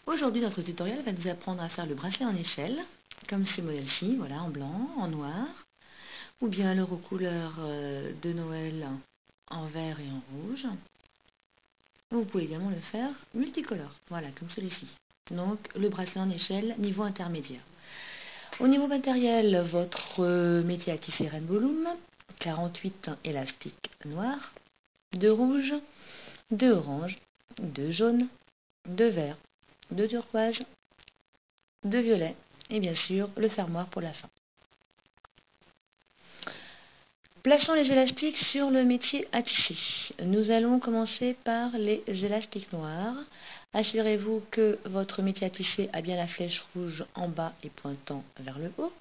Aujourd'hui, notre tutoriel va nous apprendre à faire le bracelet en échelle, comme ce modèle-ci, voilà, en blanc, en noir, ou bien alors aux couleurs de Noël en vert et en rouge. Vous pouvez également le faire multicolore, voilà, comme celui-ci. Donc, le bracelet en échelle, niveau intermédiaire. Au niveau matériel, votre métier à tisser Rainbow Loom, 48 élastiques noirs, 2 rouges, 2 oranges, 2 jaunes, 2 verts, 2 turquoise, 2 violets et bien sûr le fermoir pour la fin. Plaçons les élastiques sur le métier à tisser. Nous allons commencer par les élastiques noirs. Assurez-vous que votre métier à tisser a bien la flèche rouge en bas et pointant vers le haut.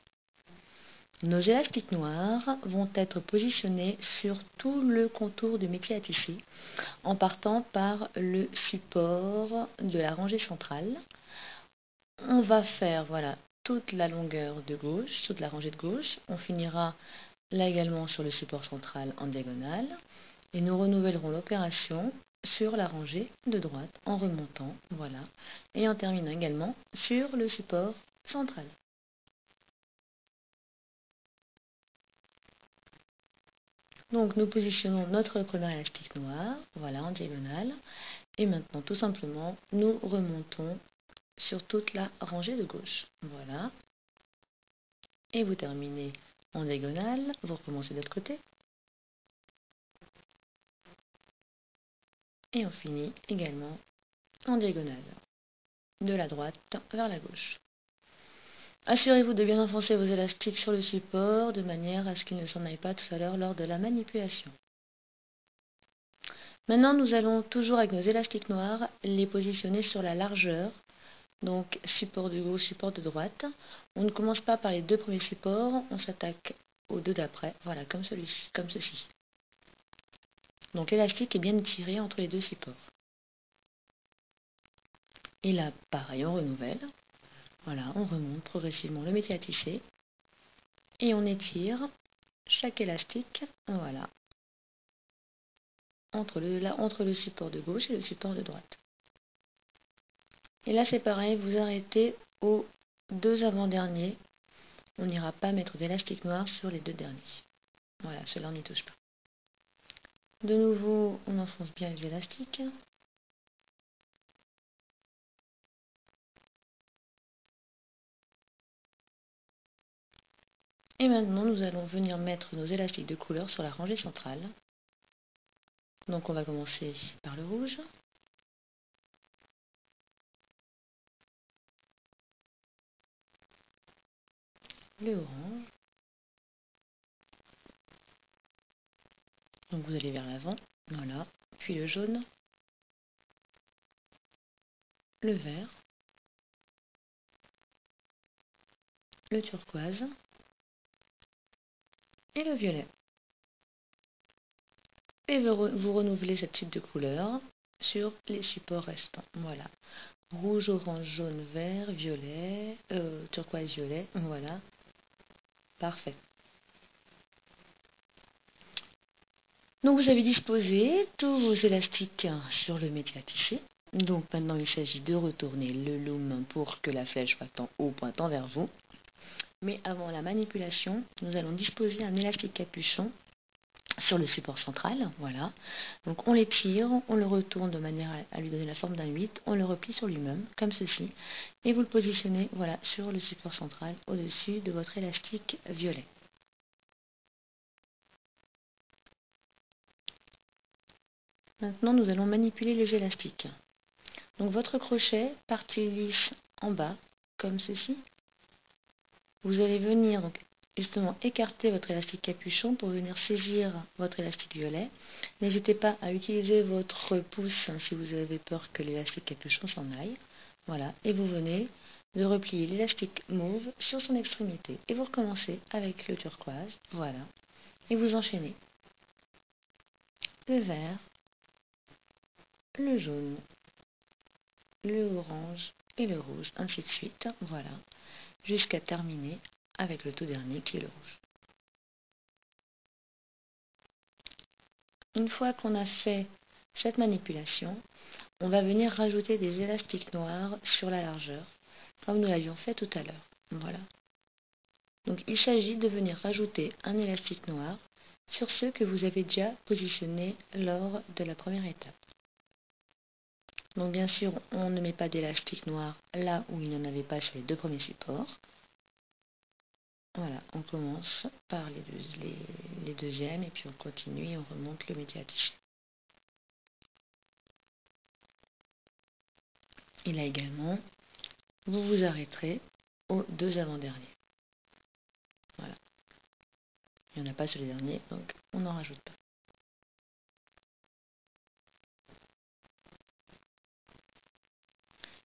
Nos élastiques noirs vont être positionnés sur tout le contour du métier à tisser en partant par le support de la rangée centrale. On va faire voilà toute la longueur de gauche, toute la rangée de gauche. On finira là également sur le support central en diagonale et nous renouvellerons l'opération sur la rangée de droite en remontant, voilà, et en terminant également sur le support central. Donc nous positionnons notre premier élastique noir, voilà, en diagonale, et maintenant tout simplement nous remontons sur toute la rangée de gauche, voilà, et vous terminez en diagonale, vous recommencez de l'autre côté, et on finit également en diagonale, de la droite vers la gauche. Assurez-vous de bien enfoncer vos élastiques sur le support de manière à ce qu'ils ne s'en aillent pas tout à l'heure lors de la manipulation. Maintenant, nous allons toujours avec nos élastiques noirs les positionner sur la largeur, donc support de gauche, support de droite. On ne commence pas par les deux premiers supports, on s'attaque aux deux d'après, voilà, comme celui-ci, comme ceci. Donc l'élastique est bien étiré entre les deux supports. Et là, pareil, on renouvelle. Voilà, on remonte progressivement le métier à tisser et on étire chaque élastique, voilà, entre le support de gauche et le support de droite. Et là c'est pareil, vous arrêtez aux deux avant-derniers. On n'ira pas mettre d'élastique noir sur les deux derniers. Voilà, cela on n'y touche pas. De nouveau, on enfonce bien les élastiques. Et maintenant, nous allons venir mettre nos élastiques de couleur sur la rangée centrale. Donc on va commencer par le rouge. Le orange. Donc vous allez vers l'avant, voilà. Puis le jaune. Le vert. Le turquoise. Et le violet. Et vous renouvelez cette suite de couleurs sur les supports restants. Voilà. Rouge, orange, jaune, vert, violet, turquoise, violet. Voilà. Parfait. Donc vous avez disposé tous vos élastiques sur le métier à tisser. Donc maintenant il s'agit de retourner le loom pour que la flèche soit en haut pointant vers vous. Mais avant la manipulation, nous allons disposer un élastique capuchon sur le support central, voilà. Donc on l'étire, on le retourne de manière à lui donner la forme d'un 8, on le replie sur lui-même, comme ceci, et vous le positionnez, voilà, sur le support central, au-dessus de votre élastique violet. Maintenant, nous allons manipuler les élastiques. Donc votre crochet, partie lisse en bas, comme ceci. Vous allez venir donc justement écarter votre élastique capuchon pour venir saisir votre élastique violet. N'hésitez pas à utiliser votre pouce si vous avez peur que l'élastique capuchon s'en aille. Voilà, et vous venez de replier l'élastique mauve sur son extrémité. Et vous recommencez avec le turquoise, voilà. Et vous enchaînez le vert, le jaune, le orange et le rouge, ainsi de suite, voilà, jusqu'à terminer avec le tout dernier qui est le rouge. Une fois qu'on a fait cette manipulation, on va venir rajouter des élastiques noirs sur la largeur, comme nous l'avions fait tout à l'heure. Voilà. Donc il s'agit de venir rajouter un élastique noir sur ceux que vous avez déjà positionnés lors de la première étape. Donc bien sûr, on ne met pas d'élastique noir là où il n'y en avait pas sur les deux premiers supports. Voilà, on commence par les deuxièmes et puis on continue et on remonte le métier à tisser. Et là également, vous vous arrêterez aux deux avant-derniers. Voilà. Il n'y en a pas sur les derniers, donc on n'en rajoute pas.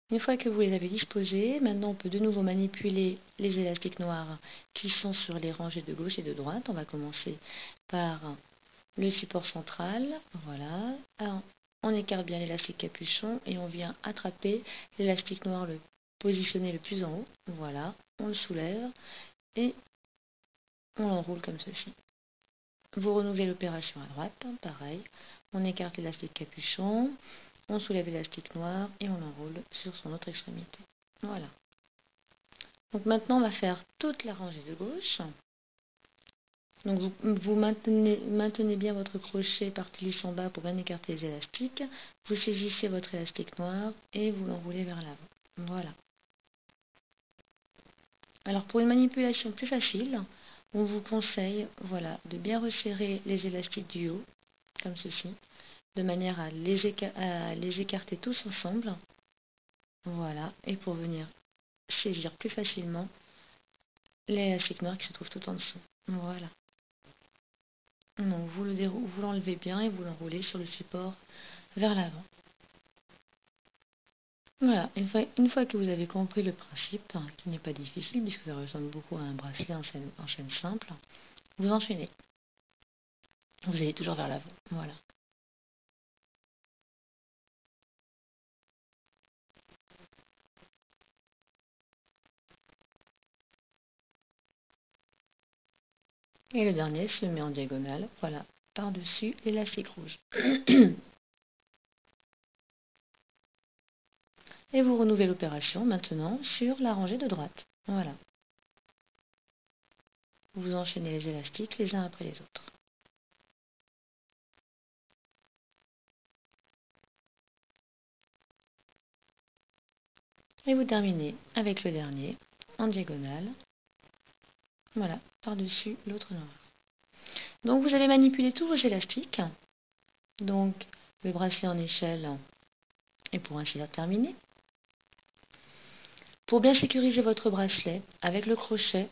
Une fois que vous les avez disposés, maintenant on peut de nouveau manipuler les élastiques noirs qui sont sur les rangées de gauche et de droite. On va commencer par le support central. Voilà. Alors, on écarte bien l'élastique capuchon et on vient attraper l'élastique noir le positionné le plus en haut. Voilà. On le soulève et on l'enroule comme ceci. Vous renouvelez l'opération à droite. Pareil. On écarte l'élastique capuchon. On soulève l'élastique noir et on l'enroule sur son autre extrémité. Voilà. Donc maintenant, on va faire toute la rangée de gauche. Donc vous maintenez bien votre crochet partie lisse en bas pour bien écarter les élastiques. Vous saisissez votre élastique noir et vous l'enroulez vers l'avant. Voilà. Alors pour une manipulation plus facile, on vous conseille voilà, de bien resserrer les élastiques du haut, comme ceci, de manière à les écarter tous ensemble. Voilà, et pour venir saisir plus facilement l'élastique noir qui se trouve tout en dessous. Voilà. Donc vous l'enlevez bien et vous l'enroulez sur le support vers l'avant. Voilà, une fois que vous avez compris le principe, hein, qui n'est pas difficile puisque ça ressemble beaucoup à un bracelet en chaîne simple, vous enchaînez. Vous allez toujours vers l'avant. Voilà. Et le dernier se met en diagonale, voilà, par-dessus l'élastique rouge. Et vous renouvelez l'opération maintenant sur la rangée de droite. Voilà. Vous enchaînez les élastiques les uns après les autres. Et vous terminez avec le dernier en diagonale. Voilà, par-dessus l'autre noir. Donc vous avez manipulé tous vos élastiques. Donc le bracelet en échelle est pour ainsi dire terminé. Pour bien sécuriser votre bracelet, avec le crochet,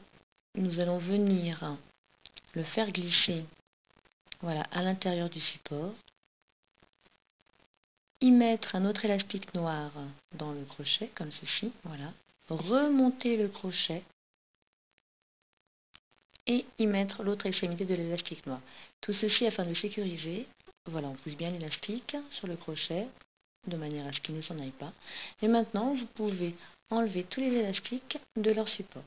nous allons venir le faire glisser voilà, à l'intérieur du support. Y mettre un autre élastique noir dans le crochet, comme ceci, voilà. Remonter le crochet et y mettre l'autre extrémité de l'élastique noir. Tout ceci afin de sécuriser. Voilà, on pousse bien l'élastique sur le crochet de manière à ce qu'il ne s'en aille pas. Et maintenant, vous pouvez enlever tous les élastiques de leur support.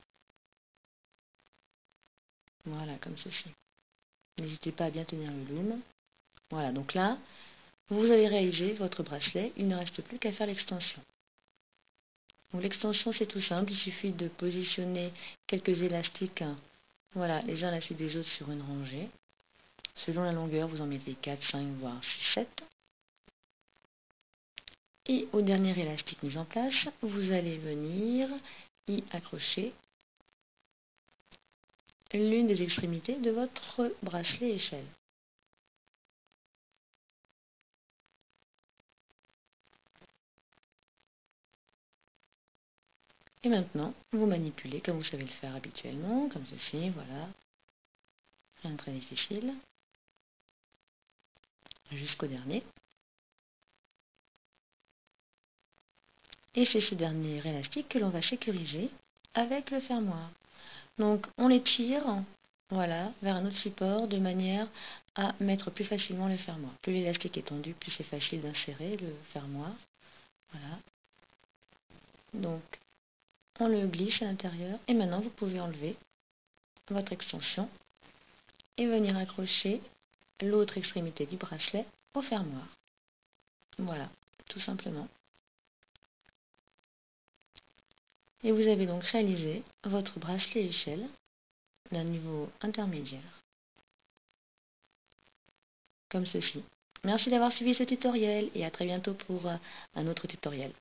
Voilà, comme ceci. N'hésitez pas à bien tenir le loom. Voilà, donc là, vous avez réalisé votre bracelet. Il ne reste plus qu'à faire l'extension. L'extension, c'est tout simple. Il suffit de positionner quelques élastiques, voilà, les uns à la suite des autres sur une rangée. Selon la longueur, vous en mettez 4, 5, voire 6, 7. Et au dernier élastique mis en place, vous allez venir y accrocher l'une des extrémités de votre bracelet échelle. Et maintenant, vous manipulez comme vous savez le faire habituellement, comme ceci, voilà. Rien de très difficile. Jusqu'au dernier. Et c'est ce dernier élastique que l'on va sécuriser avec le fermoir. Donc on les tire voilà, vers un autre support de manière à mettre plus facilement le fermoir. Plus l'élastique est tendu, plus c'est facile d'insérer le fermoir. Voilà. Donc on le glisse à l'intérieur et maintenant vous pouvez enlever votre extension et venir accrocher l'autre extrémité du bracelet au fermoir. Voilà, tout simplement. Et vous avez donc réalisé votre bracelet échelle d'un niveau intermédiaire, comme ceci. Merci d'avoir suivi ce tutoriel et à très bientôt pour un autre tutoriel.